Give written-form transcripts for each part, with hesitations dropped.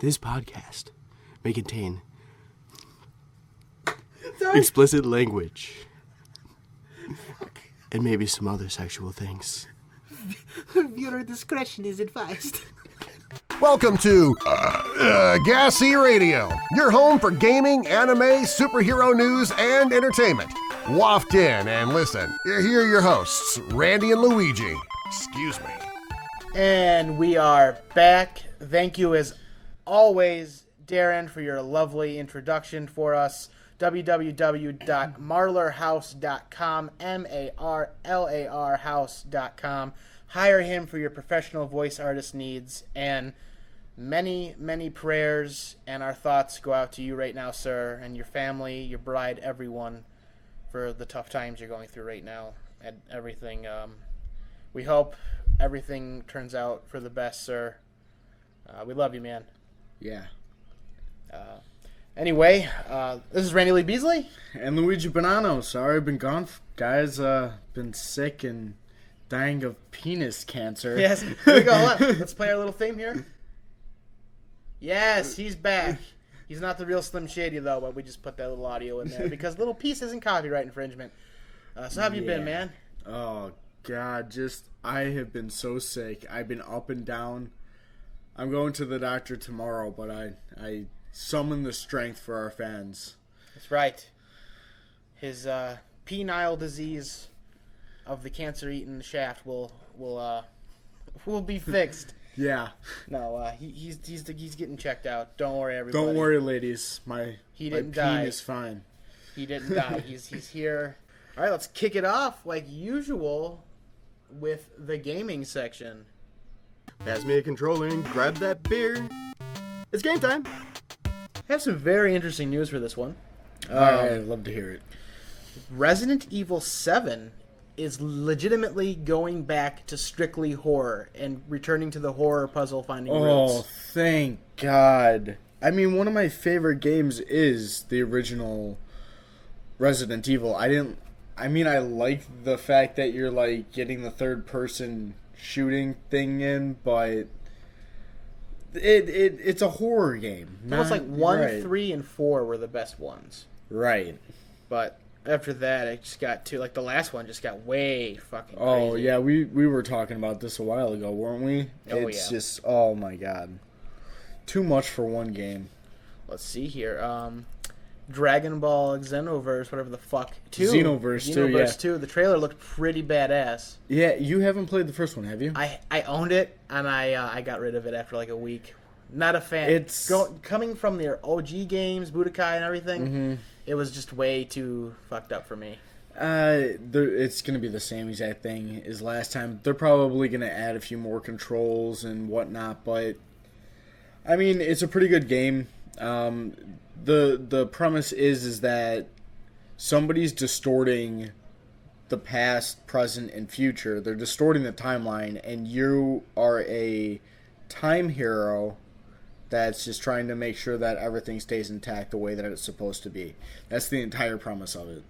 This podcast may contain explicit language and maybe some other sexual things. Viewer discretion is advised. Welcome to G.A.S.E Radio, your home for gaming, anime, superhero news, and entertainment. Waft in and listen. Here are your hosts, Randy and Luigi. Excuse me. And we are back. Thank you as always, Darren, for your lovely introduction for us. www.marlarhouse.com, M-A-R-L-A-R house.com. Hire him for your professional voice artist needs, and many, many prayers and our thoughts go out to you right now, sir, and your family, your bride, everyone, for the tough times you're going through right now and everything. We hope everything turns out for the best, sir. We love you, man. Yeah. Anyway, this is Randy Lee Beasley. And Luigi Bonanno. Sorry I've been gone, guys. Been sick and dying of penis cancer. Yes, here we go. Let's play our little theme here. Yes, he's back. He's not the real Slim Shady, though, but we just put that little audio in there because little piece isn't copyright infringement. So how have you been, man? Oh, God. I have been so sick. I've been up and down. I'm going to the doctor tomorrow, but I summon the strength for our fans. That's right. His penile disease of the cancer-eaten shaft will be fixed. Yeah. No, he's getting checked out. Don't worry, everybody. Don't worry, ladies. My die. is fine. He didn't die. He's here. All right, let's kick it off like usual with the gaming section. Pass me a controller and grab that beer. It's game time. I have some very interesting news for this one. All right, I'd love to hear it. Resident Evil 7 is legitimately going back to strictly horror and returning to the horror puzzle finding roots. Oh, thank God. I mean, one of my favorite games is the original Resident Evil. I like the fact that you're, like, getting the third-person shooting thing in, but it's a horror game. Almost like 1, 3, and 4 were the best ones. Right. But after that, it just got to, like, the last one just got way fucking crazy. Oh, yeah, we were talking about this a while ago, weren't we? It's just, oh my God. Too much for one game. Let's see here. Dragon Ball Xenoverse, whatever the fuck. Xenoverse 2, yeah. Xenoverse 2. The trailer looked pretty badass. Yeah, you haven't played the first one, have you? I owned it, and I got rid of it after like a week. Not a fan. It's coming from their OG games, Budokai and everything. Mm-hmm. It was just way too fucked up for me. It's going to be the same exact thing as last time. They're probably going to add a few more controls and whatnot, but I mean, it's a pretty good game. The premise is that somebody's distorting the past, present, and future. They're distorting the timeline, and you are a time hero that's just trying to make sure that everything stays intact the way that it's supposed to be. That's the entire premise of it.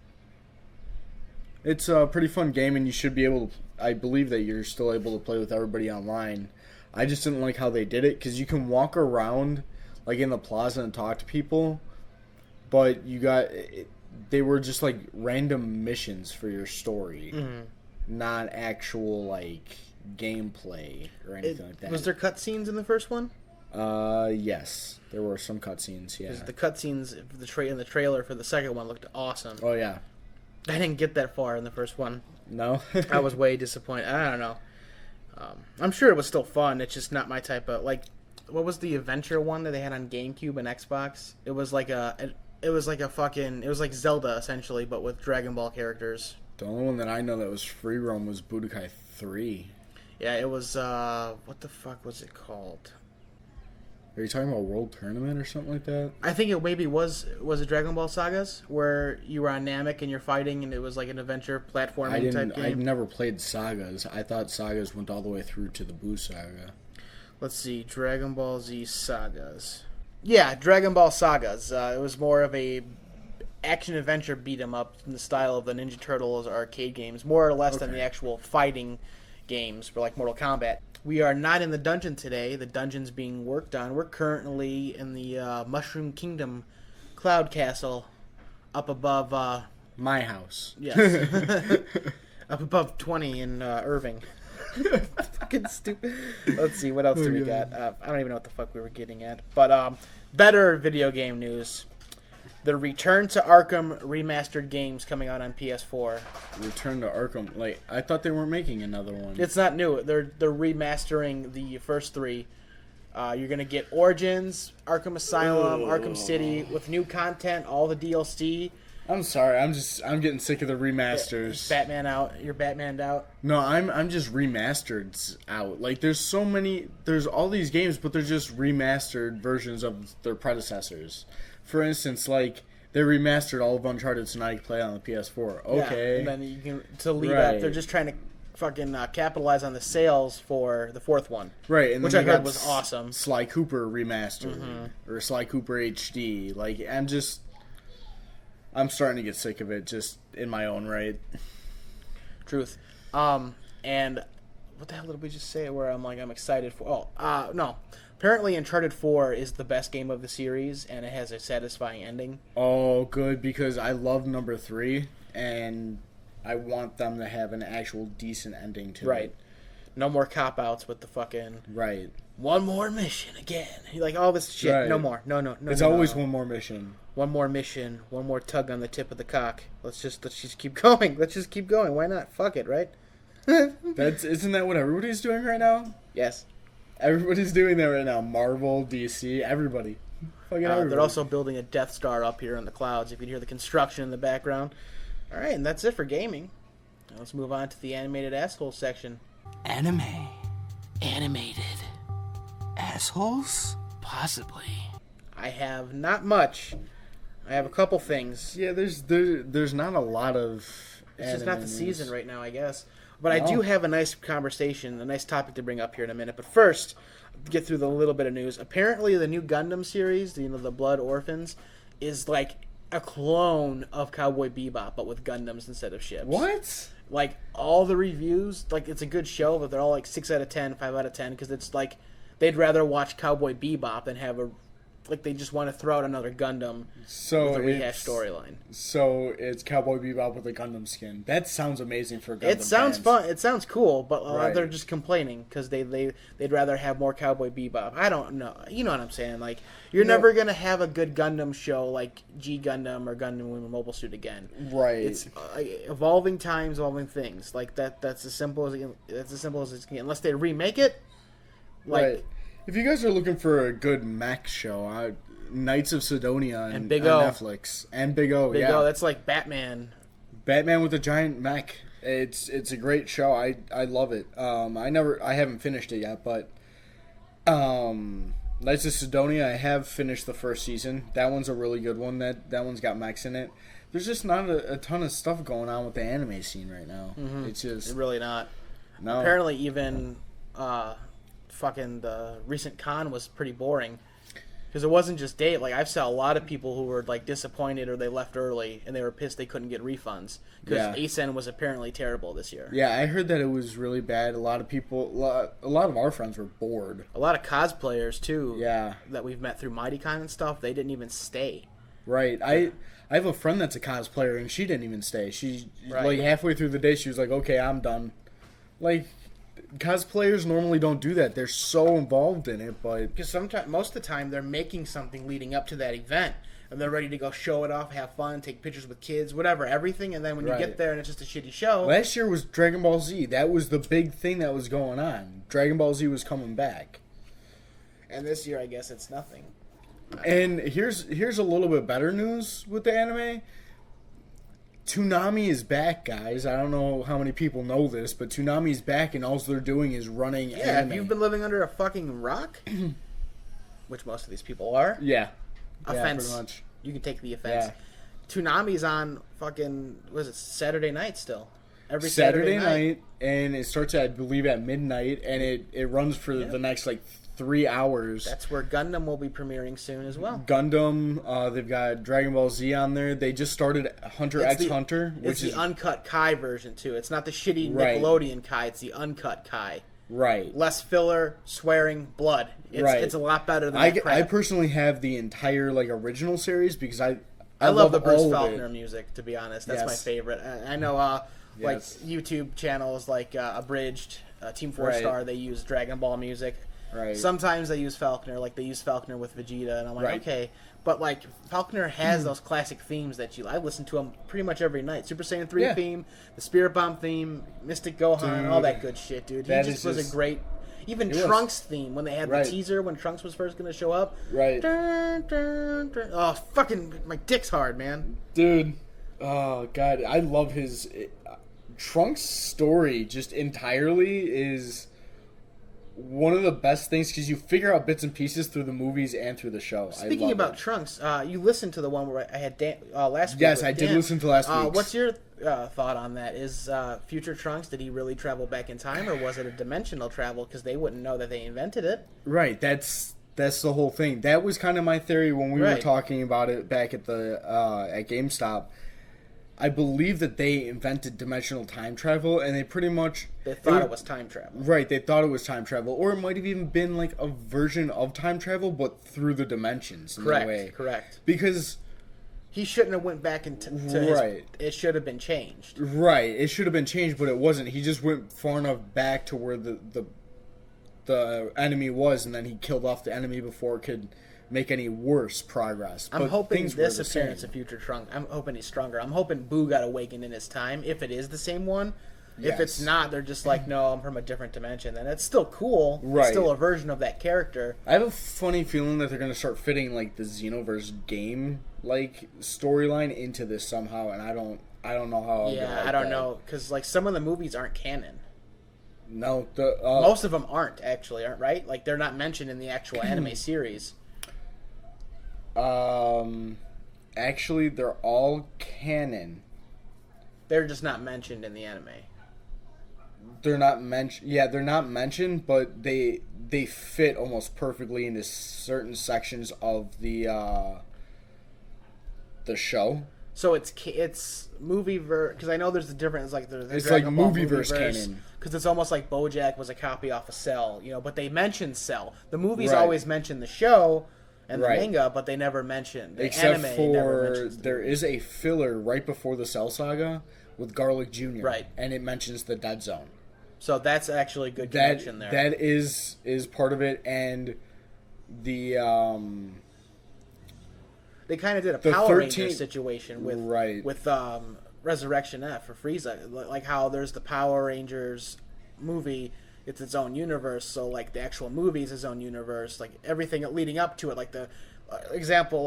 It's a pretty fun game, and you should be able to... I believe that you're still able to play with everybody online. I just didn't like how they did it, because you can walk around like in the plaza and talk to people, but they were just like random missions for your story, not actual like gameplay or anything like that. Was there cutscenes in the first one? Yes, there were some cutscenes. Yeah, the cutscenes in the trailer for the second one looked awesome. Oh yeah, I didn't get that far in the first one. No, I was way disappointed. I don't know. I'm sure it was still fun. It's just not my type of like. What was the adventure one that they had on GameCube and Xbox? It was like Zelda essentially, but with Dragon Ball characters. The only one that I know that was free roam was Budokai 3. Yeah, it was what the fuck was it called? Are you talking about World Tournament or something like that? I think it maybe was it Dragon Ball Sagas where you were on Namek and you're fighting and it was like an adventure platforming type game. I never played Sagas. I thought Sagas went all the way through to the Buu Saga. Let's see, Dragon Ball Z Sagas. Yeah, Dragon Ball Sagas. It was more of a action-adventure beat-em-up in the style of the Ninja Turtles arcade games, more or less than the actual fighting games for like Mortal Kombat. We are not in the dungeon today. The dungeon's being worked on. We're currently in the Mushroom Kingdom Cloud Castle up above... my house. Yes. Up above 20 in Irving. Fucking stupid. Let's see, what else do we got? I don't even know what the fuck we were getting at. But better video game news. The Return to Arkham remastered games coming out on PS4. Return to Arkham. Like, I thought they weren't making another one. It's not new. They're remastering the first three. You're going to get Origins, Arkham Asylum, Arkham City with new content, all the DLC. I'm sorry. I'm getting sick of the remasters. Batman out. You're Batmaned out. No, I'm just remastered out. Like, there's all these games, but they're just remastered versions of their predecessors. For instance, like, they remastered all of Uncharted so now you can play it on the PS4. Okay. Yeah, and then you can that. They're just trying to fucking capitalize on the sales for the fourth one. Right, and which I heard was awesome. Sly Cooper remastered or Sly Cooper HD. Like, I'm starting to get sick of it just in my own right. Truth. And what the hell did we just say where I'm excited for? No. Apparently Uncharted 4 is the best game of the series, and it has a satisfying ending. Oh, good, because I love number 3, and I want them to have an actual decent ending to it. Right. No more cop-outs with the fucking... Right. One more mission again. You're like, all this shit. Right. No more. No. It's always one more mission. One more mission. One more tug on the tip of the cock. Let's just keep going. Let's just keep going. Why not? Fuck it, right? Isn't that what everybody's doing right now? Yes. Everybody's doing that right now. Marvel, DC, everybody. Fucking everybody. They're also building a Death Star up here in the clouds. If you can hear the construction in the background. All right, and that's it for gaming. Now let's move on to the animated asshole section. Anime. Animated. Assholes? Possibly. I have not much. I have a couple things. Yeah, there's not a lot of... It's just not the season right now, I guess. But I do have a nice conversation, a nice topic to bring up here in a minute. But first, get through the little bit of news. Apparently, the new Gundam series, the Blood Orphans, is like a clone of Cowboy Bebop, but with Gundams instead of ships. What? Like, all the reviews, like, it's a good show, but they're all like 6 out of 10, 5 out of 10, because it's like they'd rather watch Cowboy Bebop than have a... Like, they just want to throw out another Gundam with a rehashed storyline. So, it's Cowboy Bebop with a Gundam skin. That sounds amazing for Gundam It sounds fans. fun. It sounds cool, but Right. they're just complaining because they'd rather have more Cowboy Bebop. I don't know. You know what I'm saying? Like, you're never going to have a good Gundam show like G Gundam or Gundam Women Mobile Suit again. Right. It's evolving times, evolving things. Like, that's as simple as it can get. Unless they remake it. Like, right. If you guys are looking for a good mech show, Knights of Sidonia and Big on O. Netflix. And Big O, Big yeah. O, that's like Batman. Batman with a giant mech. It's a great show. I love it. I haven't finished it yet, but Knights of Sidonia, I have finished the first season. That one's a really good one. That one's got mechs in it. There's just not a ton of stuff going on with the anime scene right now. Mm-hmm. It's just... It's really not. No. Apparently even... fucking the recent con was pretty boring because it wasn't just date. Like, I've saw a lot of people who were like disappointed or they left early and they were pissed they couldn't get refunds because ASEN was apparently terrible this year. Yeah, I heard that it was really bad. A lot of people, a lot of our friends were bored. A lot of cosplayers too. Yeah, that we've met through MightyCon and stuff. They didn't even stay. Right. I have a friend that's a cosplayer and she didn't even stay. She like halfway through the day she was like, "Okay, I'm done." Like, cosplayers normally don't do that. They're so involved in it, but because most of the time they're making something leading up to that event and they're ready to go show it off, have fun, take pictures with kids, whatever, everything. And then when you get there and it's just a shitty show. Last year was Dragon Ball Z. That was the big thing that was going on. Dragon Ball Z was coming back, and this year I guess it's nothing. And here's a little bit better news with the anime. Toonami is back, guys. I don't know how many people know this, but Toonami's back, and all they're doing is running anime. If you've been living under a fucking rock, which most of these people are, offense. Pretty much. You can take the offense. Yeah. Toonami's on fucking, what is it, Saturday night still? Every Saturday night, and it starts at, I believe, at midnight, and it runs for the next, like, 3 hours. That's where Gundam will be premiering soon as well. Gundam, they've got Dragon Ball Z on there. They just started Hunter x Hunter, which is the uncut Kai version too. It's not the shitty Right. Nickelodeon Kai. It's the uncut Kai. Right. Less filler, swearing, blood. It's a lot better than that crap. I personally have the entire original series because I love the Bruce all of Faulkner it. music, to be honest. That's Yes. my favorite. I know Yes. YouTube channels like Abridged, Team 4-Star, they use Dragon Ball music. Right. Sometimes they use Faulkner, like they use Faulkner with Vegeta, and I'm like, Right. okay. But Faulkner has those classic themes that I listen to them pretty much every night. Super Saiyan 3 Yeah. theme, the Spirit Bomb theme, Mystic Gohan, Dude, all that good shit, dude. He that just is was just- a great... Even It was. Trunks' theme, when they had Right. the teaser, when Trunks was first going to show up. Right. Dun, dun, dun. Oh, fucking... My dick's hard, man. Dude, oh god, I love his Trunks' story. Just entirely is one of the best things because you figure out bits and pieces through the movies and through the show. Speaking about Trunks, you listened to the one where I had Dan last week. Yes, with I did Dan. listen to last week's. What's your thought on that? Is future Trunks, did he really travel back in time, or was it a dimensional travel? Because they wouldn't know that they invented it. Right, that's the whole thing. That was kind of my theory when we were Right. talking about it back at the at GameStop. I believe that they invented dimensional time travel, and they pretty much They thought it was time travel. right. They thought it was time travel, or it might have even been like a version of time travel, but through the dimensions. In a way. Correct. Because He shouldn't have went back into Right. it should have been changed. right, it should have been changed, but it wasn't. He just went far enough back to where the enemy was, and then he killed off the enemy before it could make any worse progress. I'm But hoping things were this the appearance same. of future Trunks, I'm hoping he's stronger. I'm hoping Boo got awakened in his time, if it is the same one. If it's Yes. not, they're just like, no, I'm from a different dimension. Then it's still cool. It's Right. still a version of that character. I have a funny feeling that they're going to start fitting the Xenoverse game storyline into this somehow, and I don't know how. I don't know, because some of the movies aren't canon. No, Most of them aren't right? They're not mentioned in the actual anime series. actually, they're all canon. They're just not mentioned in the anime. They're not mentioned. Yeah, they're not mentioned, but they fit almost perfectly into certain sections of the show. So it's movie because I know there's a difference. There's It's Dragon Ball movieverse canon. because it's almost like BoJack was a copy off of Cell, But they mention Cell. The movies Right. always mention the show and the Right. manga, but they never mention the Except anime. Never for mentions the there is a filler right before the Cell Saga with Garlic Jr. Right. And it mentions the Dead Zone. So that's actually a good connection there. That is part of it, and the They kind of did a The Power 13 Rangers situation with Right. Resurrection F for Frieza, like how there's the Power Rangers movie, it's its own universe. So the actual movie is its own universe. Everything leading up to it, the example,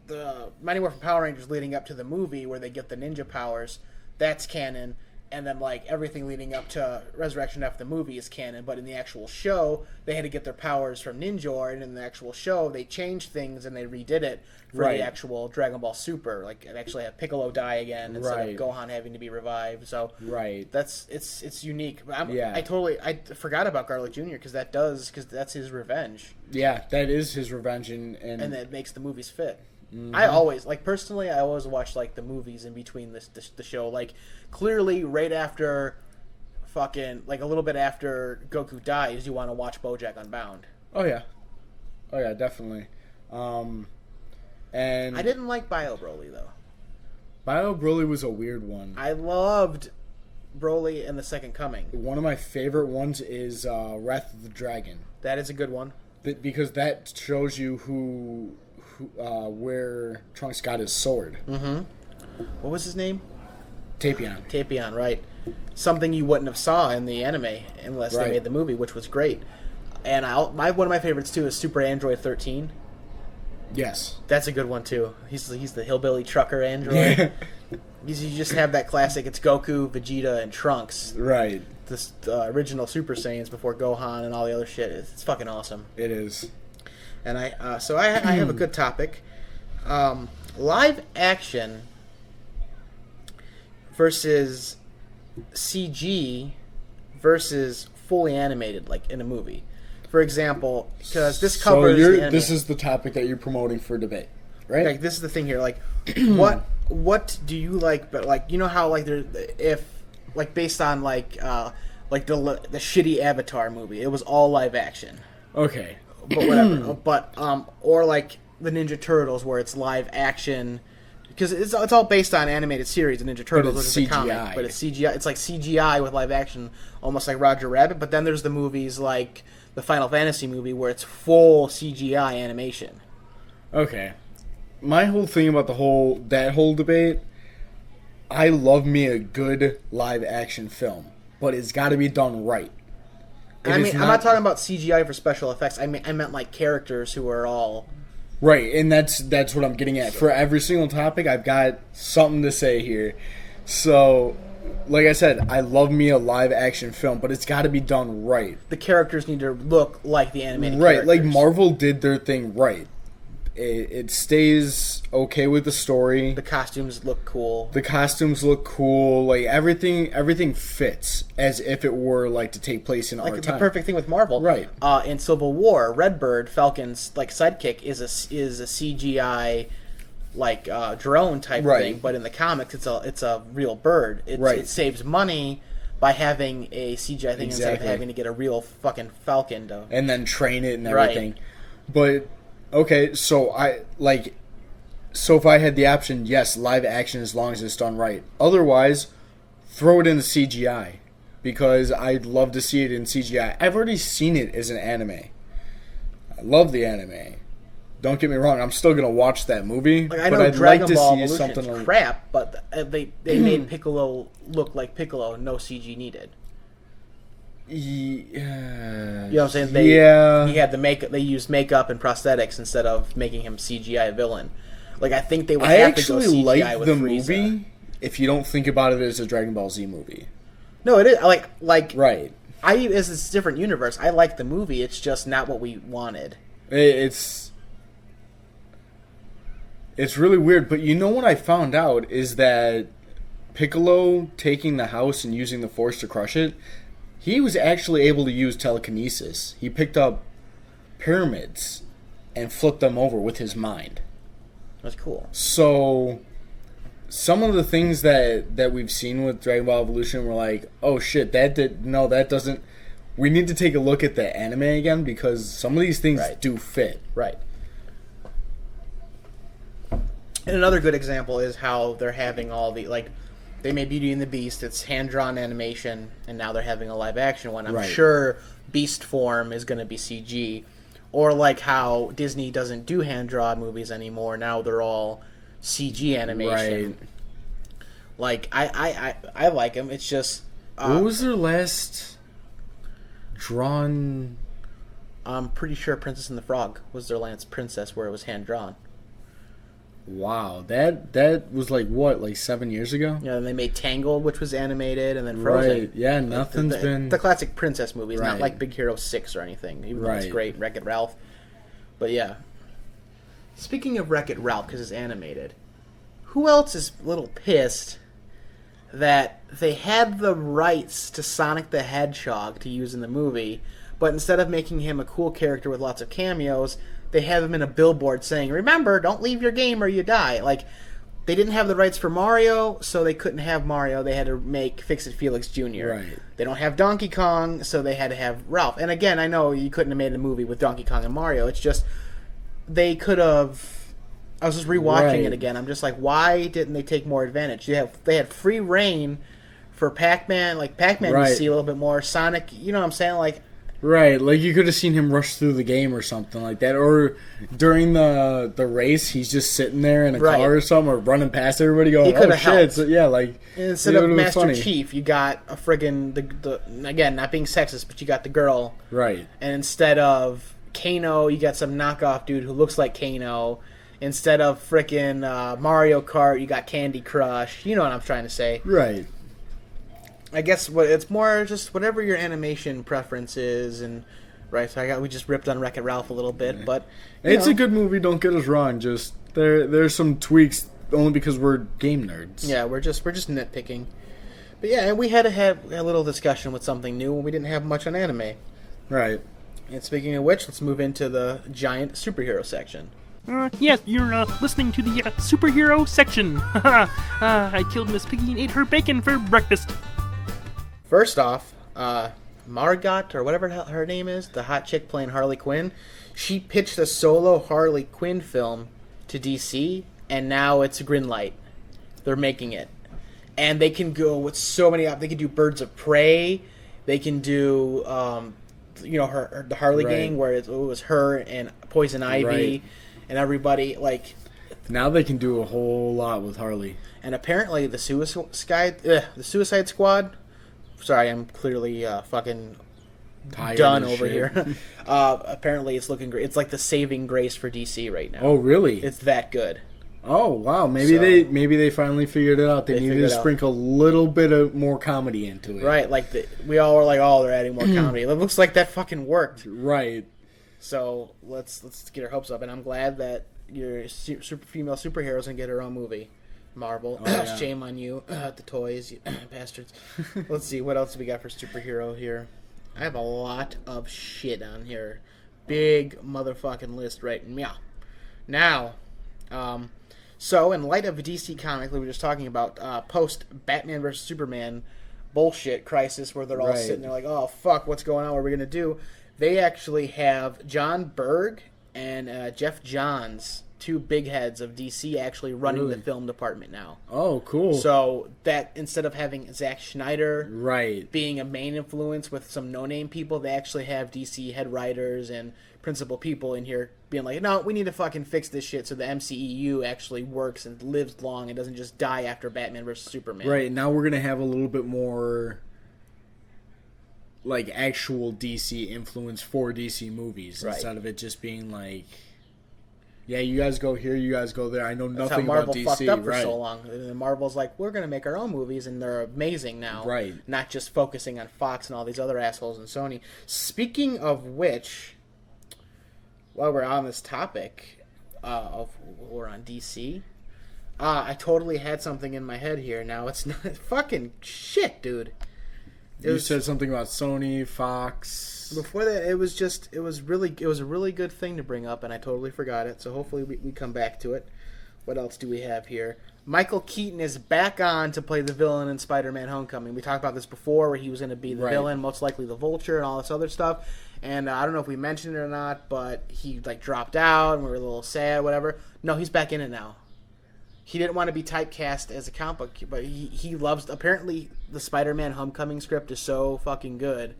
the Mighty Morphin Power Rangers leading up to the movie where they get the ninja powers, that's canon. And then everything leading up to Resurrection F the movie is canon, but in the actual show they had to get their powers from Ninjor, and in the actual show they changed things and they redid it for Right. the actual Dragon Ball Super. It actually had Piccolo die again instead Right. of Gohan having to be revived. So Right. it's unique. But Yeah. I forgot about Garlic Jr. because that's his revenge, Yeah, that is his revenge, and and that makes the movies fit. Mm-hmm. I always personally, I always watch the movies in between the show. Clearly, right after, fucking a little bit after Goku dies, you want to watch BoJack Unbound. oh yeah, definitely. And I didn't like Bio Broly though. Bio Broly was a weird one. I loved Broly and the Second Coming. One of my favorite ones is Wrath of the Dragon, That is a good one. because that shows you where Trunks got his sword. What was his name? Tapion. Tapion, right? Something you wouldn't have saw in the anime unless Right. they made the movie, which was great. And one of my favorites too is Super Android 13. Yes. That's a good one too. He's the hillbilly trucker android. You just have that classic. It's Goku, Vegeta, and Trunks. Right. The original Super Saiyans before Gohan and all the other shit. It's fucking awesome. It is. And I have a good topic. Live action versus CG versus fully animated, in a movie. for example, because this covers. This is the topic that you're promoting for debate, right? Like, this is the thing here. Like, what do you like? But like, you know how like based on like the shitty Avatar movie, it was all live action. Okay, but whatever. But or like the Ninja Turtles, where it's live action. Because it's all based on animated series, the Ninja Turtles, which is a comic, but it's CGI. It's like CGI with live action, almost like Roger Rabbit. But then there's the movies like the Final Fantasy movie, where it's full CGI animation. Okay, my whole thing about that whole debate, I love me a good live action film, but it's got to be done right. I mean, I'm not talking about CGI for special effects. I meant like characters who are all. Right, and that's what I'm getting at. For every single topic, I've got something to say here. So, like I said, I love me a live-action film, but it's got to be done right. The characters need to look like the animated characters. Right, like Marvel did their thing right. It stays okay with the story. The costumes look cool. Like everything fits as if it were like to take place in our time. Like the perfect thing with Marvel, right? In Civil War, Redbird, Falcon's like sidekick, is a CGI like drone type thing, but in the comics, it's a real bird. It saves money by having a CGI thing instead of having to get a real fucking falcon and then train it and everything. But okay, so if I had the option, yes, live action as long as it's done right. Otherwise, throw it in the CGI because I'd love to see it in CGI. I've already seen it as an anime. I love the anime. Don't get me wrong, I'm still gonna watch that movie. Like, I know Dragon Ball Evolution's crap, but they made Piccolo look like Piccolo, no CG needed. Yeah, you know what I'm saying? He had the makeup. They used makeup and prosthetics instead of making him CGI villain. Like, I think they would have to go CGI with Frieza. I actually like the movie if you don't think about it as a Dragon Ball Z movie. No, it is like right. It's a different universe. I like the movie. It's just not what we wanted. It's really weird. But you know what I found out is that Piccolo taking the house and using the Force to crush it. He was actually able to use telekinesis. He picked up pyramids and flipped them over with his mind. That's cool. So, some of the things that we've seen with Dragon Ball Evolution were like, oh shit, that doesn't... We need to take a look at the anime again because some of these things do fit. Right. And another good example is how they're having all the, like... They made Beauty and the Beast. It's hand-drawn animation, and now they're having a live-action one. I'm sure Beast form is going to be CG. Or like how Disney doesn't do hand-drawn movies anymore. Now they're all CG animation. Right. Like, I like them. It's just... what was their last drawn... I'm pretty sure Princess and the Frog was their last princess where it was hand-drawn. Wow, that was like what, like 7 years ago? Yeah, and they made Tangled, which was animated, and then Frozen. Right, yeah, nothing's been... The classic princess movies, not like Big Hero 6 or anything, even though it's great, Wreck-It Ralph. But yeah. Speaking of Wreck-It Ralph, because it's animated, who else is a little pissed that they had the rights to Sonic the Hedgehog to use in the movie, but instead of making him a cool character with lots of cameos... They have him in a billboard saying, remember, don't leave your game or you die. Like, they didn't have the rights for Mario, so they couldn't have Mario. They had to make Fix-It Felix Jr. Right. They don't have Donkey Kong, so they had to have Ralph. And again, I know you couldn't have made a movie with Donkey Kong and Mario. It's just, they could have... I was just rewatching it again. I'm just like, why didn't they take more advantage? They had free reign for Pac-Man. Like, Pac-Man you see a little bit more. Sonic, you know what I'm saying? Like... Right, like you could have seen him rush through the game or something like that, or during the race, he's just sitting there in a car or something, or running past everybody going, "Oh shit!" So, yeah, like and instead of Master Chief, you got a friggin' the again, not being sexist, but you got the girl, right? And instead of Kano, you got some knockoff dude who looks like Kano. Instead of frickin' Mario Kart, you got Candy Crush. You know what I'm trying to say, right? I guess it's more just whatever your animation preference is, and so we just ripped on Wreck-It Ralph a little bit, but it's a good movie. Don't get us wrong. Just there's some tweaks only because we're game nerds. Yeah, we're just nitpicking. But yeah, we had to have a little discussion with something new when we didn't have much on anime. Right. And speaking of which, let's move into the giant superhero section. Yes, you're listening to the superhero section. I killed Miss Piggy and ate her bacon for breakfast. First off, Margot, or whatever her name is, the hot chick playing Harley Quinn, she pitched a solo Harley Quinn film to DC, and now it's a green light. They're making it. And they can go with so many... They can do Birds of Prey. They can do, the Harley gang, where it was her and Poison Ivy and everybody. Like, now they can do a whole lot with Harley. And apparently the Suicide Squad... Sorry, I'm clearly fucking tired done over here. Apparently it's looking great. It's like the saving grace for DC right now. Oh, really? It's that good. Oh, wow. Maybe they finally figured it out. They needed to sprinkle a little bit of more comedy into it. Right, like we all were like, oh, they're adding more comedy. It looks like that fucking worked. Right. So let's get our hopes up, and I'm glad that your female superheroes can get her own movie. Marvel. Oh, yeah. Shame on you, the toys, you bastards. Let's see, what else we got for superhero here? I have a lot of shit on here. Big motherfucking list right now. So in light of DC Comics, we were just talking about post Batman vs Superman bullshit crisis, where they're all sitting there like, oh fuck, what's going on? What are we gonna do? They actually have John Berg and Jeff Johns, two big heads of DC, actually running the film department now. Oh, cool. So that instead of having Zack Snyder being a main influence with some no-name people, they actually have DC head writers and principal people in here being like, no, we need to fucking fix this shit so the MCEU actually works and lives long and doesn't just die after Batman vs. Superman. Right, now we're going to have a little bit more like actual DC influence for DC movies instead of it just being like, yeah, you guys go here, you guys go there. I know nothing about DC. That's how Marvel fucked up for so long. And Marvel's like, we're going to make our own movies, and they're amazing now. Right. Not just focusing on Fox and all these other assholes and Sony. Speaking of which, while we're on this topic we're on DC, I totally had something in my head here. Now it's not fucking shit, dude. You said something about Sony, Fox. Before that, it was a really good thing to bring up, and I totally forgot it. So hopefully we come back to it. What else do we have here? Michael Keaton is back on to play the villain in Spider-Man: Homecoming. We talked about this before, where he was going to be the villain, most likely the Vulture, and all this other stuff. And I don't know if we mentioned it or not, but he dropped out, and we were a little sad, whatever. No, he's back in it now. He didn't want to be typecast as a comic book, but he loves. Apparently, the Spider-Man: Homecoming script is so fucking good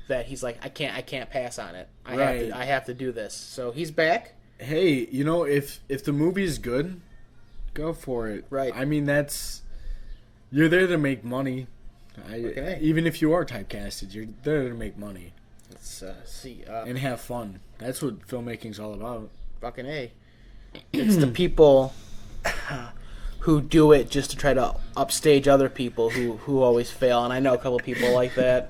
that he's like, I can't pass on it. I have to do this. So he's back. Hey, if the movie is good, go for it. Right. I mean, you're there to make money. Even if you are typecasted, you're there to make money. Let's see. And have fun. That's what filmmaking's all about. Fucking A. It's the people who do it just to try to upstage other people who always fail. And I know a couple people like that.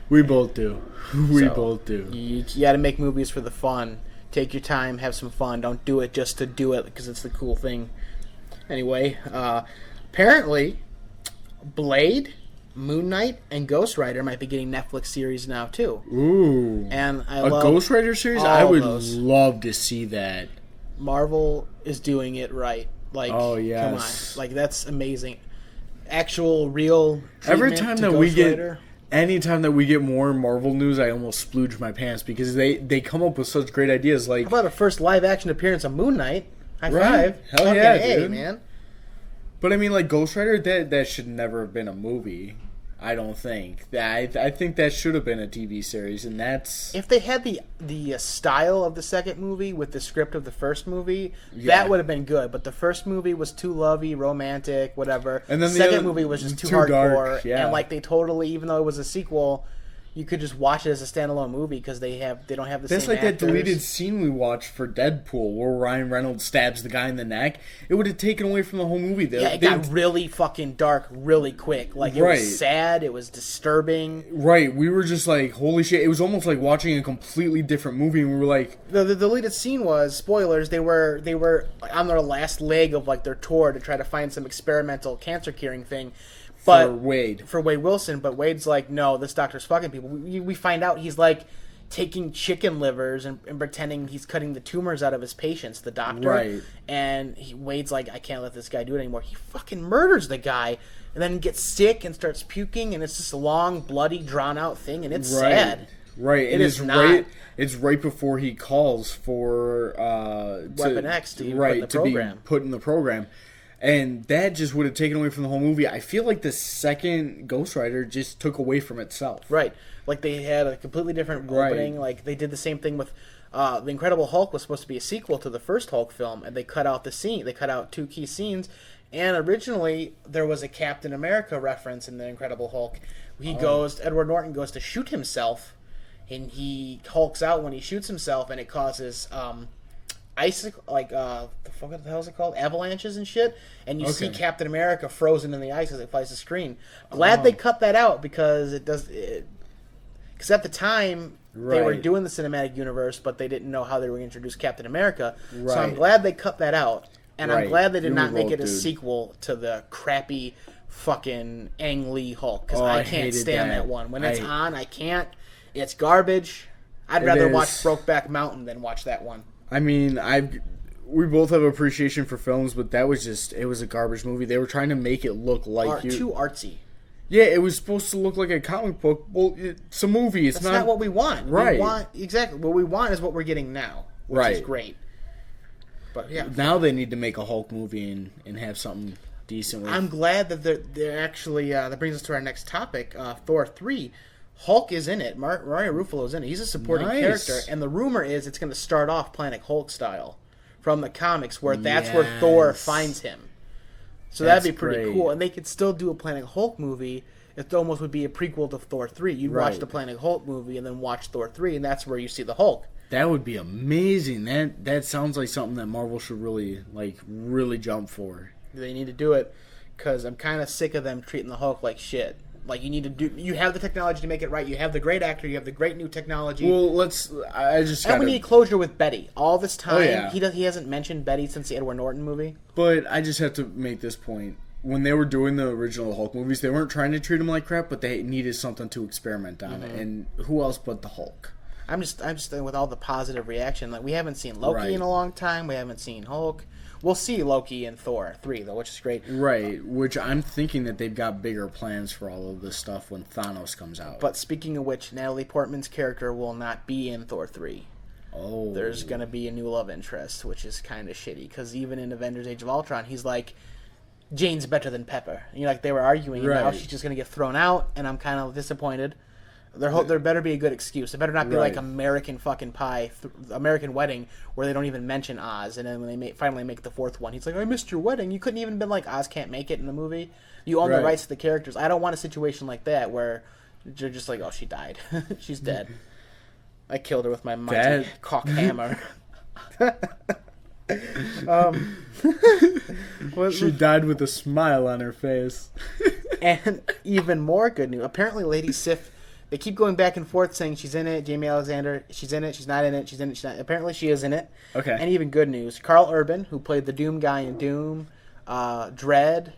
We both do. Both do. You got to make movies for the fun. Take your time, have some fun. Don't do it just to do it because it's the cool thing. Anyway, apparently, Blade, Moon Knight, and Ghost Rider might be getting Netflix series now too. Ooh, and I love Ghost Rider series. I would love to see that. Marvel is doing it right. Like, oh yes, come on, like that's amazing. Actual, real. Every time that we get. Anytime that we get more Marvel news, I almost splooge my pants because they come up with such great ideas. Like, how about a first live action appearance of Moon Knight? High five! Hell yeah, dude, man! But I mean, like Ghost Rider, that should never have been a movie. I don't think. I think that should have been a TV series, and that's if they had the style of the second movie with the script of the first movie, that would have been good. But the first movie was too lovey, romantic, whatever. And then the second movie was just too hardcore, and like they totally, even though it was a sequel, you could just watch it as a standalone movie because they don't have the same. That's like actors. That deleted scene we watched for Deadpool where Ryan Reynolds stabs the guy in the neck. It would have taken away from the whole movie. It got really fucking dark really quick. Like it was sad. It was disturbing. Right. We were just like, holy shit. It was almost like watching a completely different movie, and we were like, the deleted scene was spoilers. They were on their last leg of like their tour to try to find some experimental cancer curing thing. But for Wade Wilson, but Wade's like, no, this doctor's fucking people. We find out he's like taking chicken livers and pretending he's cutting the tumors out of his patients, the doctor. Right. And Wade's like, I can't let this guy do it anymore. He fucking murders the guy and then gets sick and starts puking, and it's this long, bloody, drawn-out thing, and it's sad. Right. It is not. It's right before he calls for Weapon X to be put in the program. And that just would have taken away from the whole movie. I feel like the second Ghost Rider just took away from itself. Right. Like, they had a completely different opening. Right. Like, they did the same thing with The Incredible Hulk was supposed to be a sequel to the first Hulk film, and they cut out the scene. They cut out 2 key scenes. And originally, there was a Captain America reference in The Incredible Hulk. Edward Norton goes to shoot himself, and he hulks out when he shoots himself, and it causes icicle, like the hell is it called? Avalanches and shit. And you see Captain America frozen in the ice as it flies the screen. Glad they cut that out because because at the time they were doing the cinematic universe, but they didn't know how they were going to introduce Captain America. Right. So I'm glad they cut that out, and I'm glad they did not make it a sequel to the crappy fucking Ang Lee Hulk, because I can't stand that one. When it's on, I can't. It's garbage. I'd rather watch Brokeback Mountain than watch that one. I mean, we both have appreciation for films, but that was it was a garbage movie. They were trying to make it look like too artsy. Yeah, it was supposed to look like a comic book. Well, it's a movie. It's not what we want. Right. Exactly. What we want is what we're getting now, which is great. But yeah. Now they need to make a Hulk movie and have something decent with. I'm glad that they're actually, that brings us to our next topic, Thor 3. Hulk is in it. Mario Ruffalo's in it. He's a supporting character, and the rumor is it's going to start off Planet Hulk style from the comics, where that's where Thor finds him. So that'd be pretty cool. And they could still do a Planet Hulk movie. It almost would be a prequel to Thor 3. You'd watch the Planet Hulk movie and then watch Thor 3, and that's where you see the Hulk. That would be amazing. That sounds like something that Marvel should really jump for. They need to do it, because I'm kind of sick of them treating the Hulk like shit. Like, you have the technology to make it right. You have the great actor. You have the great new technology. Well, we need closure with Betty. All this time, he hasn't mentioned Betty since the Edward Norton movie. But I just have to make this point. When they were doing the original Hulk movies, they weren't trying to treat him like crap, but they needed something to experiment on. And who else but the Hulk? I'm just with all the positive reaction. Like, we haven't seen Loki in a long time. We haven't seen Hulk. We'll see Loki in Thor 3, though, which is great. Right, which I'm thinking that they've got bigger plans for all of this stuff when Thanos comes out. But speaking of which, Natalie Portman's character will not be in Thor 3. Oh. There's going to be a new love interest, which is kind of shitty, because even in Avengers Age of Ultron, he's like, Jane's better than Pepper. And they were arguing, and now she's just going to get thrown out, and I'm kind of disappointed. There better be a good excuse. It better not be like American fucking Pie, American Wedding, where they don't even mention Oz. And then when they finally make the 4th one, he's like, I missed your wedding. You couldn't even been like, Oz can't make it in the movie. You own the rights to the characters. I don't want a situation like that where you're just like, oh, she died. She's dead. I killed her with my mighty cock hammer. She died with a smile on her face. And even more good news. Apparently Lady Sif... They keep going back and forth saying she's in it. Jamie Alexander, she's in it. She's not in it. She's in it. She's not. Apparently, she is in it. Okay. And even good news: Carl Urban, who played the Doom guy in Doom, Dredd.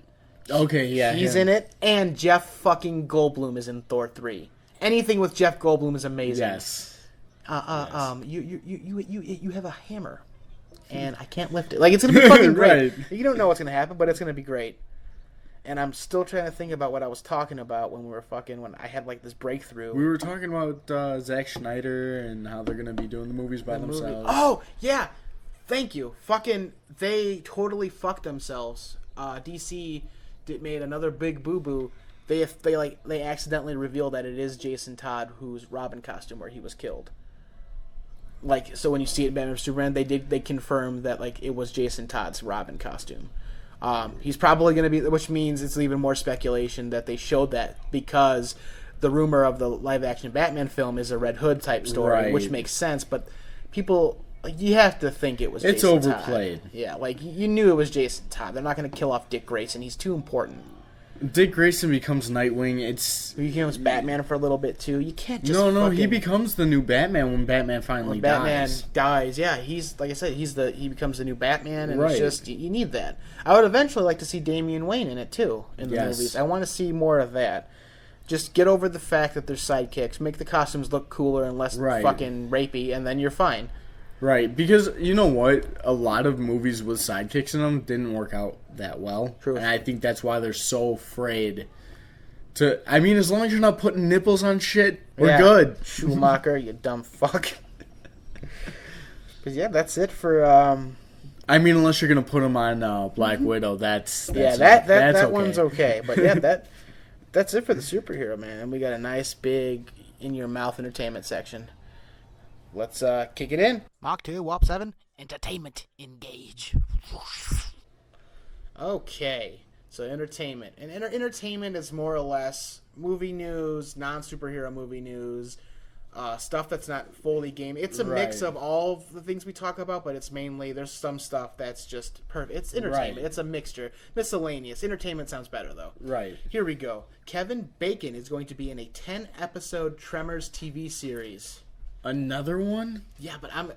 Okay, yeah, he's in it. And Jeff fucking Goldblum is in Thor 3. Anything with Jeff Goldblum is amazing. Yes. You have a hammer, and I can't lift it. Like, it's gonna be fucking great. You don't know what's gonna happen, but it's gonna be great. And I'm still trying to think about what I was talking about when I had like this breakthrough. We were talking about Zack Snyder and how they're going to be doing the movies by themselves. Oh, yeah. Thank you. Fucking, they totally fucked themselves. DC made another big boo-boo. They accidentally revealed that it is Jason Todd whose Robin costume where he was killed. Like, so when you see it in Batman vs Superman, they confirmed that like it was Jason Todd's Robin costume. He's probably going to be, which means it's even more speculation that they showed that, because the rumor of the live-action Batman film is a Red Hood type story, which makes sense. But people, you have to think it was. It's Jason overplayed. Todd. Yeah, like you knew it was Jason Todd. They're not going to kill off Dick Grayson. He's too important. Dick Grayson becomes Nightwing. He becomes Batman for a little bit too. You can't just he becomes the new Batman when Batman finally dies. Batman dies, yeah. He's like I said, he becomes the new Batman, and it's just you need that. I would eventually like to see Damian Wayne in it too in the movies. I want to see more of that. Just get over the fact that they're sidekicks. Make the costumes look cooler and less fucking rapey, and then you're fine. Right, because you know what? A lot of movies with sidekicks in them didn't work out that well. True. And I think that's why they're so afraid to... I mean, as long as you're not putting nipples on shit, we're good. Schumacher, you dumb fuck. But yeah, that's it for... I mean, unless you're going to put them on Black Widow, that's that okay. one's okay. But yeah, that's it for the superhero, man. And we got a nice, big, in-your-mouth entertainment section. Let's kick it in. Mark 2, Warp 7, entertainment, engage. Okay, so entertainment. And entertainment is more or less movie news, non-superhero movie news, stuff that's not fully game. It's a mix of all of the things we talk about, but it's mainly, there's some stuff that's just perfect. It's entertainment. Right. It's a mixture. Miscellaneous. Entertainment sounds better, though. Right. Here we go. Kevin Bacon is going to be in a 10-episode Tremors TV series. Another one? Yeah, but I'm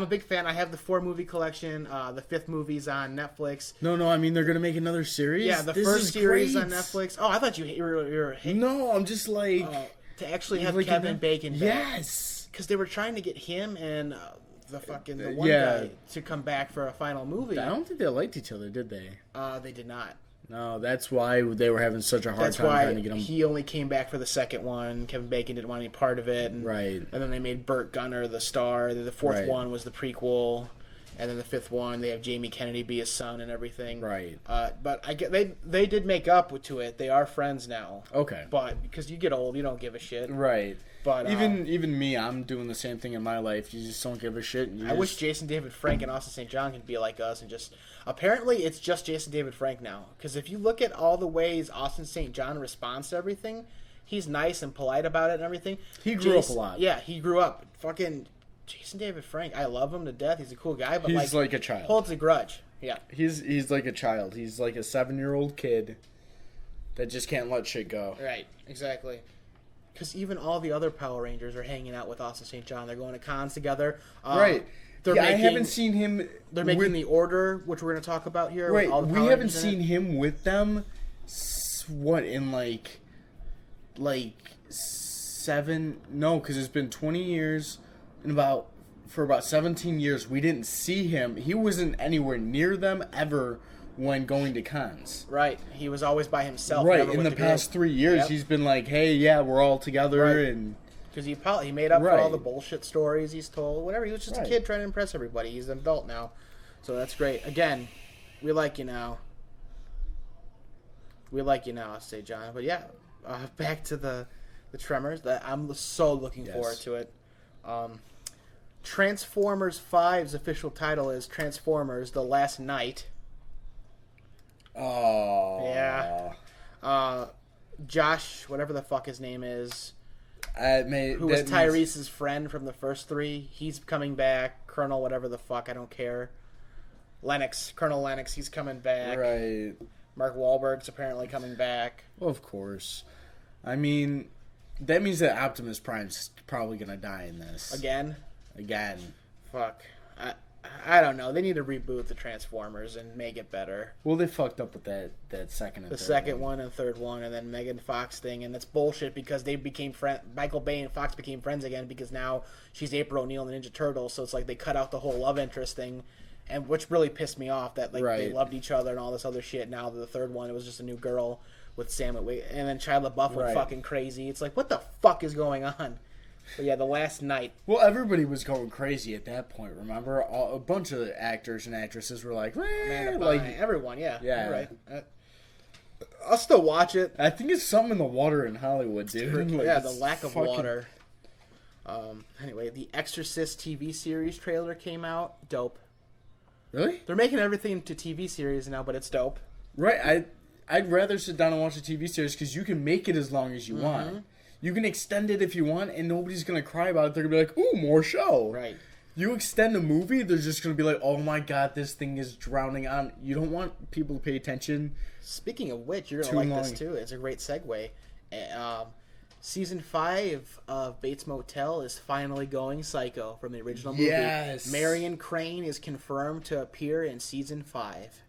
a big fan. I have the 4-movie collection. The 5th movie's on Netflix. No, I mean, they're going to make another series? Yeah, the first series on Netflix. Oh, I thought you were No, I'm just like... to actually have Kevin Bacon back. Yes! Because they were trying to get him and the one guy to come back for a final movie. I don't think they liked each other, did they? They did not. No, that's why they were having such a hard time trying to get him. He only came back for the second one. Kevin Bacon didn't want any part of it. And, right. And then they made Burt Gunner the star. The 4th one was the prequel. And then the 5th one, they have Jamie Kennedy be his son and everything. Right. But I get they did make up to it. They are friends now. Okay. But because you get old, you don't give a shit. Right. But even me, I'm doing the same thing in my life. You just don't give a shit. I wish Jason David Frank and Austin St. John could be like us and just... Apparently, it's just Jason David Frank now. Because if you look at all the ways Austin St. John responds to everything, he's nice and polite about it and everything. He grew up a lot. Yeah, he grew up. Fucking Jason David Frank, I love him to death. He's a cool guy, but he's like a child. Holds a grudge. Yeah. He's like a child. He's like a 7-year-old kid that just can't let shit go. Right, exactly. Because even all the other Power Rangers are hanging out with Austin St. John. They're going to cons together. Right. I haven't seen him... They're making The Order, which we're going to talk about here. Right. All the we haven't seen him with them, in like 7... No, because it's been 20 years. And for about 17 years, we didn't see him. He wasn't anywhere near them ever when going to cons. Right. He was always by himself. Right. In the past 3 years, he's been like, hey, yeah, we're all together. Right. And because he made up for all the bullshit stories he's told. Whatever. He was just a kid trying to impress everybody. He's an adult now. So that's great. Again, we like you now. We like you now, say John. But yeah, back to the Tremors. I'm so looking forward to it. Transformers 5's official title is Transformers: The Last Night. Oh. Yeah. Josh, whatever the fuck his name is, who was means... Tyrese's friend from the first 3, he's coming back. Colonel, whatever the fuck, I don't care. Colonel Lennox, he's coming back. Right. Mark Wahlberg's apparently coming back. Well, of course. I mean, that means that Optimus Prime's probably going to die in this. Again. Fuck. I don't know. They need to reboot the Transformers and make it better. Well, they fucked up with that second and the third second one and third one, and then Megan Fox thing, and it's bullshit because they became friends. Michael Bay and Fox became friends again because now she's April O'Neil and the Ninja Turtles, so it's like they cut out the whole love interest thing, and which really pissed me off that they loved each other and all this other shit. Now the third one, it was just a new girl with Sam Witwicky, and then Shia LaBeouf went fucking crazy. It's like, what the fuck is going on? But yeah, The Last Night. Well, everybody was going crazy at that point, remember? A bunch of actors and actresses were like, everyone, yeah. Yeah. You're right. I'll still watch it. I think it's something in the water in Hollywood, dude. The lack of water. Anyway, the Exorcist TV series trailer came out. Dope. Really? They're making everything into TV series now, but it's dope. Right. I'd rather sit down and watch a TV series because you can make it as long as you want. You can extend it if you want, and nobody's going to cry about it. They're going to be like, ooh, more show. Right. You extend a movie, they're just going to be like, oh my god, this thing is drowning on. You don't want people to pay attention. Speaking of which, you're going to like this too. It's a great segue. Season 5 of Bates Motel is finally going psycho from the original movie. Yes. Marion Crane is confirmed to appear in Season 5.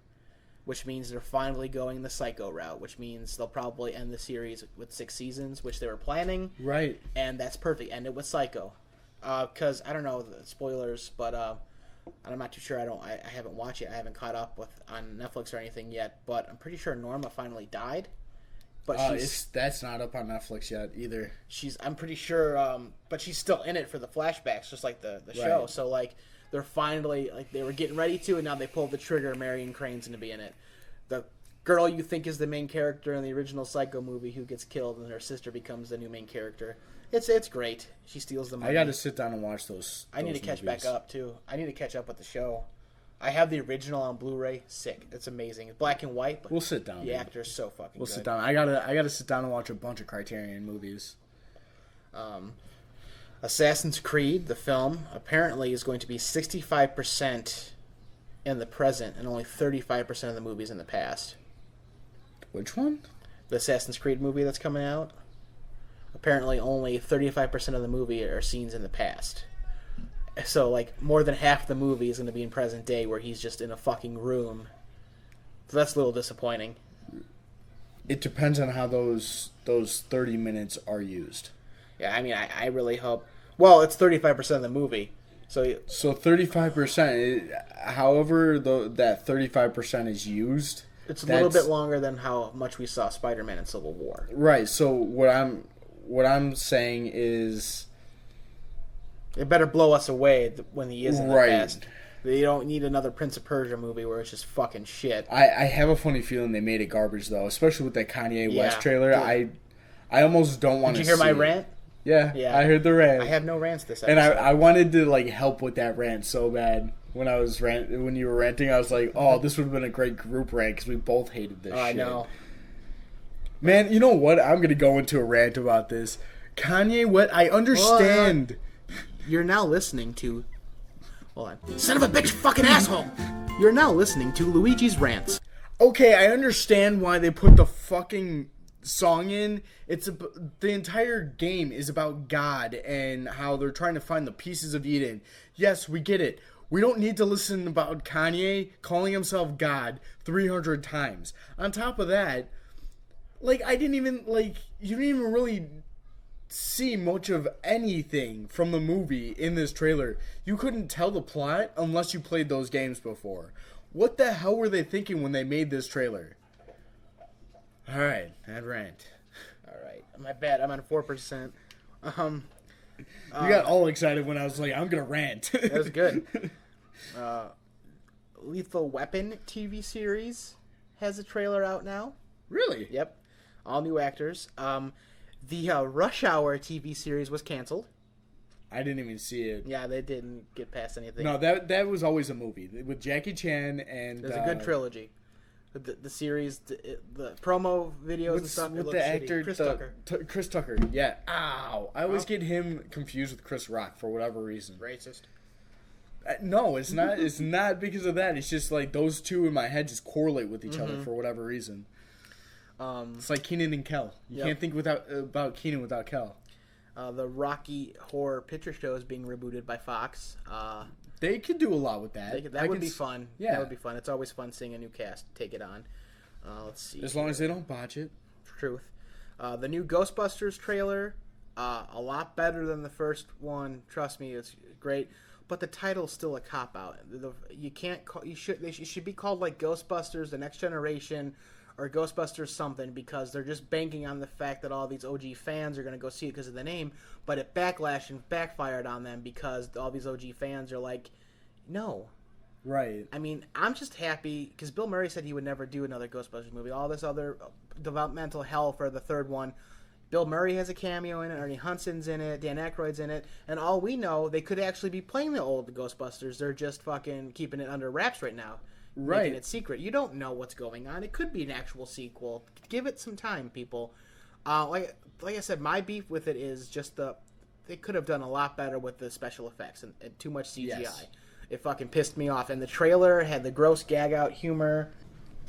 which means they're finally going the Psycho route, which means they'll probably end the series with 6 seasons, which they were planning. Right. And that's perfect. End it with Psycho. Because, I don't know the spoilers, but I'm not too sure. I haven't watched it. I haven't caught up on Netflix or anything yet, but I'm pretty sure Norma finally died. But that's not up on Netflix yet either. I'm pretty sure, but she's still in it for the flashbacks, just like the show. Right. So, like, they're finally, like, they were getting ready to, and now they pulled the trigger. Marion Crane's going to be in it. The girl you think is the main character in the original Psycho movie who gets killed, and her sister becomes the new main character. It's great. She steals the money. I got to sit down and watch those. I need to catch movies. back up too. I need to catch up with the show. I have the original on Blu-ray. Sick. It's amazing. It's black and white. But we'll sit down. The actor's so fucking good. We'll sit down. I gotta sit down and watch a bunch of Criterion movies. Assassin's Creed, the film, apparently is going to be 65% in the present and only 35% of the movies in the past. Which one? The Assassin's Creed movie that's coming out. Apparently only 35% of the movie are scenes in the past. So, like, more than half the movie is going to be in present day where he's just in a fucking room. So that's a little disappointing. It depends on how those 30 minutes are used. Yeah, I mean, I really hope... Well, it's 35% of the movie. So 35%, however that 35% is used... It's a little bit longer than how much we saw Spider-Man in Civil War. Right, so what I'm saying is... It better blow us away when he is in the right. past. They don't need another Prince of Persia movie where it's just fucking shit. I have a funny feeling they made it garbage, though, especially with that Kanye West trailer. Dude. I almost don't want to see Did you hear my rant? Yeah, I heard the rant. I have no rants this episode. episode. And I wanted to, like, help with that rant so bad. When you were ranting, I was like, oh, this would have been a great group rant because we both hated this shit. I know. Man, you know what? I'm going to go into a rant about this. Kanye, what? I understand. You're now listening to... Hold on. Son of a bitch, fucking asshole! You're now listening to Luigi's Rants. Okay, I understand why they put the fucking song in. The entire game is about God and how they're trying to find the pieces of Eden. Yes, we get it. We don't need to listen about Kanye calling himself God 300 times. On top of that, like, you didn't even really see much of anything from the movie in this trailer. You couldn't tell the plot unless you played those games before. What the hell were they thinking when they made this trailer? Alright, that rant. Alright, my bad, I'm on 4%. You got all excited when I was like, I'm gonna rant. That was good. Lethal Weapon TV series has a trailer out now. Really? Yep. All new actors. The Rush Hour TV series was canceled. I didn't even see it. Yeah, they didn't get past anything. No, that was always a movie with Jackie Chan and. There's a good trilogy. The series, the promo videos and stuff. With the actor Chris Tucker. Chris Tucker, yeah. Ow! I always get him confused with Chris Rock for whatever reason. Racist. No, it's not. It's not because of that. It's just like those two in my head just correlate with each other for whatever reason. It's like Kenan and Kel. You can't think about Kenan without Kel. The Rocky Horror Picture Show is being rebooted by Fox. They could do a lot with that. That would be fun. Yeah. That would be fun. It's always fun seeing a new cast take it on. Let's see. As long as they don't botch it. Truth. The new Ghostbusters trailer, a lot better than the first one. Trust me, it's great. But the title's still a cop-out. You can't call... It should be called, like, Ghostbusters The Next Generation or Ghostbusters something, because they're just banking on the fact that all these OG fans are going to go see it because of the name, but it backlashed and backfired on them because all these OG fans are like, no. Right. I mean, I'm just happy because Bill Murray said he would never do another Ghostbusters movie. All this other developmental hell for the third one. Bill Murray has a cameo in it, Ernie Hudson's in it, Dan Aykroyd's in it, and all we know, they could actually be playing the old Ghostbusters. They're just fucking keeping it under wraps right now. Right. Making it secret. You don't know what's going on. It could be an actual sequel. Give it some time, people. Like I said, my beef with it is just they could have done a lot better with the special effects and too much CGI. Yes. It fucking pissed me off. And the trailer had the gross gag out humor.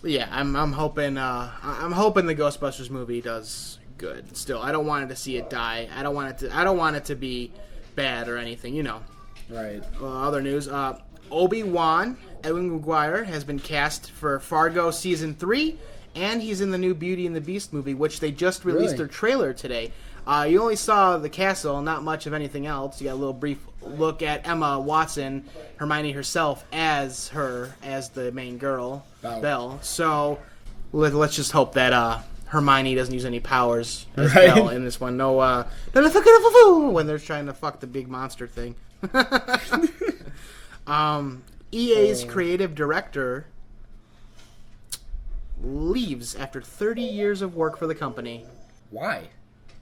But yeah, I'm hoping the Ghostbusters movie does good. Still, I don't want to see it die. I don't want it to be bad or anything. You know. Right. Other news. Obi-Wan Edwin McGuire has been cast for Fargo Season 3, and he's in the new Beauty and the Beast movie, which they just released their trailer today. You only saw the castle, not much of anything else. You got a little brief look at Emma Watson, Hermione herself, as the main girl, Belle. So let's just hope that Hermione doesn't use any powers as Belle in this one. No, when they're trying to fuck the big monster thing. EA's creative director leaves after 30 years of work for the company. Why?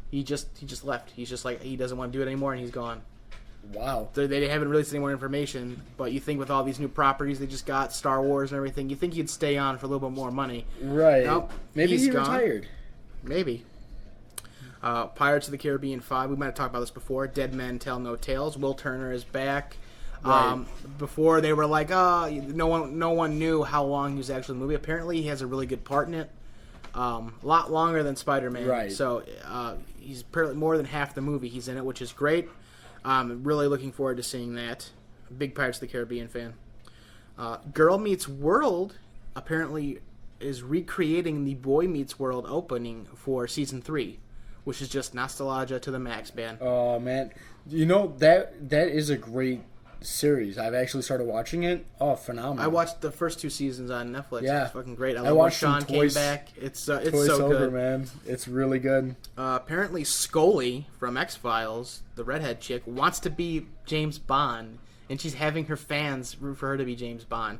He just left. He's just like, he doesn't want to do it anymore, and he's gone. Wow. They haven't released any more information, but you think with all these new properties they just got, Star Wars and everything, you think he'd stay on for a little bit more money. Right. Nope, Maybe he's he gone. retired. Maybe. Pirates of the Caribbean 5, we might have talked about this before. Dead Men Tell No Tales. Will Turner is back. Right. Before they were like, no one knew how long he was actually in the movie. Apparently he has a really good part in it. A lot longer than Spider-Man. Right. So he's more than half the movie he's in it, which is great. Really looking forward to seeing that. Big Pirates of the Caribbean fan. Girl Meets World apparently is recreating the Boy Meets World opening for Season 3, which is just nostalgia to the max, man. Oh, man. You know, that is a great series. I've actually started watching it. Oh, phenomenal. I watched the first 2 seasons on Netflix. Yeah. It's fucking great. I I love when watched Sean some came Toys- back. It's Toy so Sober, good. man. It's really good. Apparently Scully from X-Files, the redhead chick, wants to be James Bond, and she's having her fans root for her to be James Bond.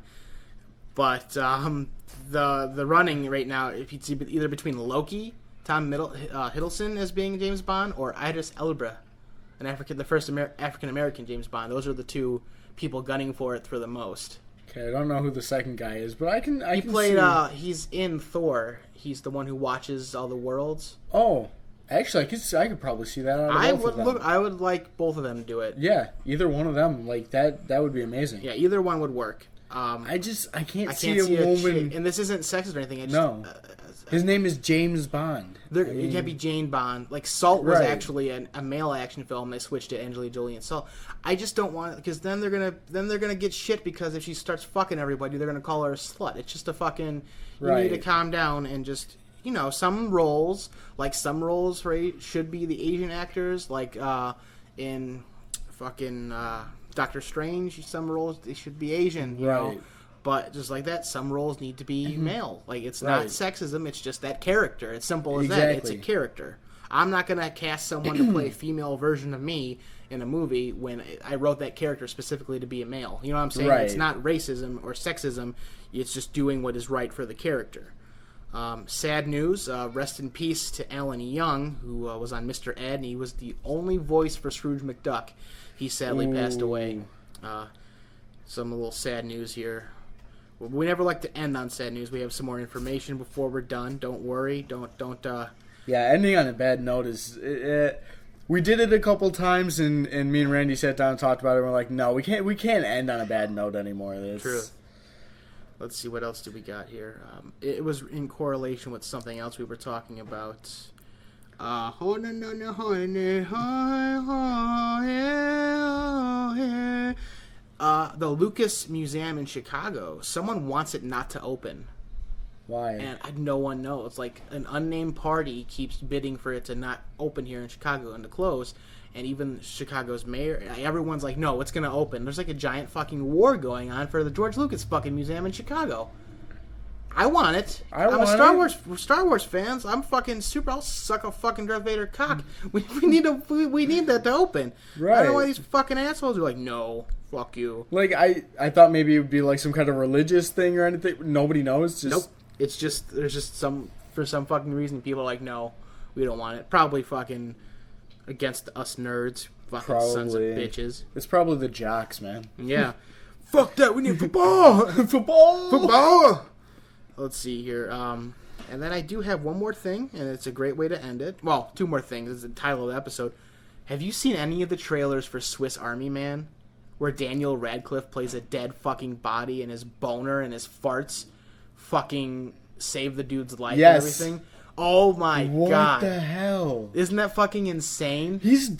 But the running right now, if it's either between Loki, Tom Hiddleston as being James Bond, or Idris Elba, the first African-American James Bond. Those are the 2 people gunning for it for the most. Okay, I don't know who the second guy is, but I can He played, see. he's in Thor. He's the one who watches all the worlds. Oh, actually, I could probably see that out of both of them. I would like both of them to do it. Yeah, either one of them, like that would be amazing. Yeah, either one would work. I can't see see a a woman. chick, and this isn't sexist or anything. No. His name is James Bond. It can't be Jane Bond. Like Salt was Right. actually a male action film. They switched to Angelina Jolie and Salt. I just don't want it because then they're gonna get shit because if she starts fucking everybody, they're gonna call her a slut. It's just a fucking. You need to calm down and just some roles should be the Asian actors like in fucking Doctor Strange. Some roles they should be Asian. You know. But just like that, some roles need to be male. Like, it's not sexism, it's just that character. It's simple as that. It's a character. I'm not going to cast someone to play a female version of me in a movie when I wrote that character specifically to be a male. You know what I'm saying? It's not racism or sexism. It's just doing what is right for the character. Sad news. Rest in peace to Alan Young, who was on Mr. Ed, and he was the only voice for Scrooge McDuck. He sadly passed away. Some little sad news here. We never like to end on sad news. We have some more information before we're done. Don't worry. Don't. Yeah, ending on a bad note is. We did it a couple times, and me and Randy sat down and talked about it. And we're like, no, we can't end on a bad note anymore. True. Let's see, what else do we got here? It was in correlation with something else we were talking about. The Lucas Museum in Chicago. Someone wants it not to open. Why? And no one knows. Like, an unnamed party keeps bidding for it to not open here in Chicago and to close. And even Chicago's mayor, everyone's like, no, it's going to open. There's like a giant fucking war going on for the George Lucas fucking museum in Chicago. I want it. I'm a Star Wars fans. I'm fucking super. I'll suck a fucking Darth Vader cock. We need that to open. Right. I don't know why these fucking assholes are like, no, fuck you. Like I thought maybe it would be like some kind of religious thing or anything. Nobody knows. Nope. It's just there's just for some fucking reason people are like, no, we don't want it. Probably fucking against us nerds, fucking sons of bitches. It's probably the jocks, man. Yeah. Fuck that. We need football. Football. Let's see here. And then I do have one more thing, and it's a great way to end it. Well, 2 more things. It's the title of the episode. Have you seen any of the trailers for Swiss Army Man? Where Daniel Radcliffe plays a dead fucking body and his boner and his farts fucking save the dude's life and everything? Oh my god. What the hell? Isn't that fucking insane? He's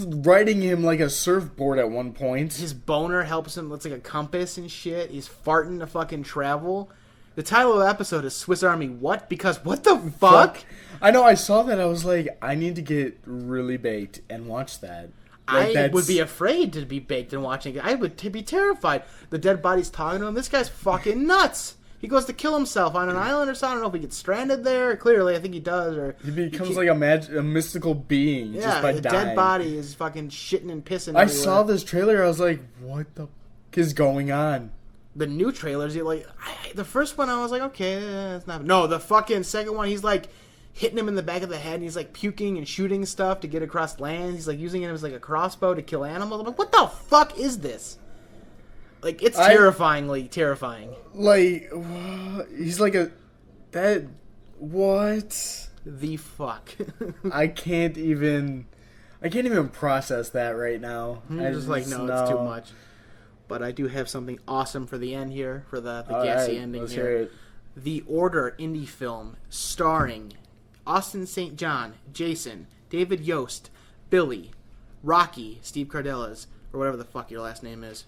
riding him like a surfboard at one point. His boner helps him. Looks like a compass and shit. He's farting to fucking travel. The title of the episode is Swiss Army What? Because what the fuck? I know, I saw that. I was like, I need to get really baked and watch that. Like, I would be afraid to be baked and watching it. I would be terrified. The dead body's talking to him. This guy's fucking nuts. He goes to kill himself on an island or something. I don't know if he gets stranded there. Clearly, I think he does. Or he becomes like a mystical being just by the dying. Dead body is fucking shitting and pissing. I saw this trailer. I was like, what the fuck is going on? The new trailers, the first one I was like, okay, it's not. No, the fucking second one, he's like hitting him in the back of the head, and he's like puking and shooting stuff to get across land. He's like using it as like a crossbow to kill animals. I'm like, what the fuck is this? Like, it's terrifyingly terrifying. Like, he's like what? The fuck? I can't even process that right now. I'm just like, no, it's too much. But I do have something awesome for the end here, for the G.A.S.E ending let's here. Hear it. The Order indie film starring Austin St. John, Jason, David Yost, Billy, Rocky, Steve Cardellas, or whatever the fuck your last name is.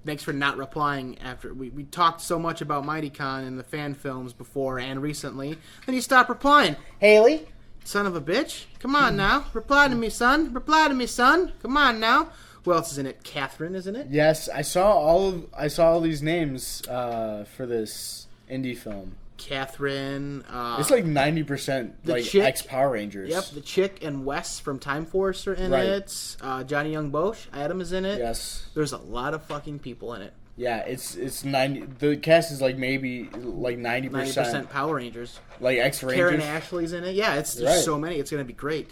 Thanks for not replying after we talked so much about MightyCon and the fan films before and recently. Then you stopped replying. Haley, son of a bitch, come on now, reply to me, son. Reply to me, son. Come on now. Who else is in it? Catherine is in it. Yes, I saw all these names for this indie film. Catherine. It's like 90% like ex-Power Rangers. Yep, the chick and Wes from Time Force are in it. Johnny Young Bosch, Adam is in it. Yes. There's a lot of fucking people in it. Yeah, it's 90. The cast is like maybe like 90%. 90% Power Rangers. Like ex-Rangers. Karen Ashley's in it. Yeah, there's so many. It's gonna be great.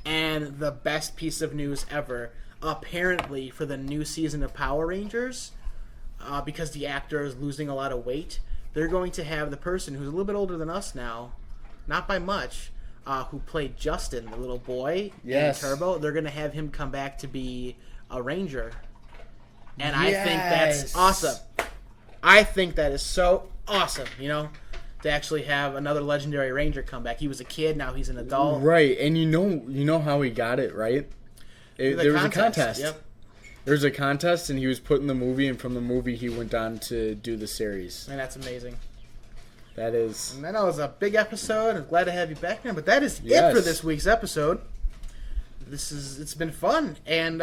And the best piece of news ever, apparently for the new season of Power Rangers, because the actor is losing a lot of weight, they're going to have the person who's a little bit older than us now, not by much, who played Justin, the little boy in Turbo. They're going to have him come back to be a Ranger. And I think that's awesome. I think that is so awesome, to actually have another legendary Ranger come back. He was a kid, now he's an adult. Right, and you know how he got it, right? There was a contest. Yep. There was a contest, and he was put in the movie, and from the movie, he went on to do the series. And that's amazing. That is. And that was a big episode. I'm glad to have you back here. But that is it for this week's episode. It's been fun. And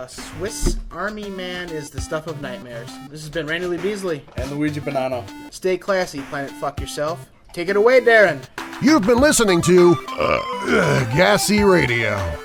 Swiss Army Man is the stuff of nightmares. This has been Randy Lee Beasley. And Luigi Banana. Stay classy, Planet Fuck Yourself. Take it away, Darren. You've been listening to G.A.S.E Radio.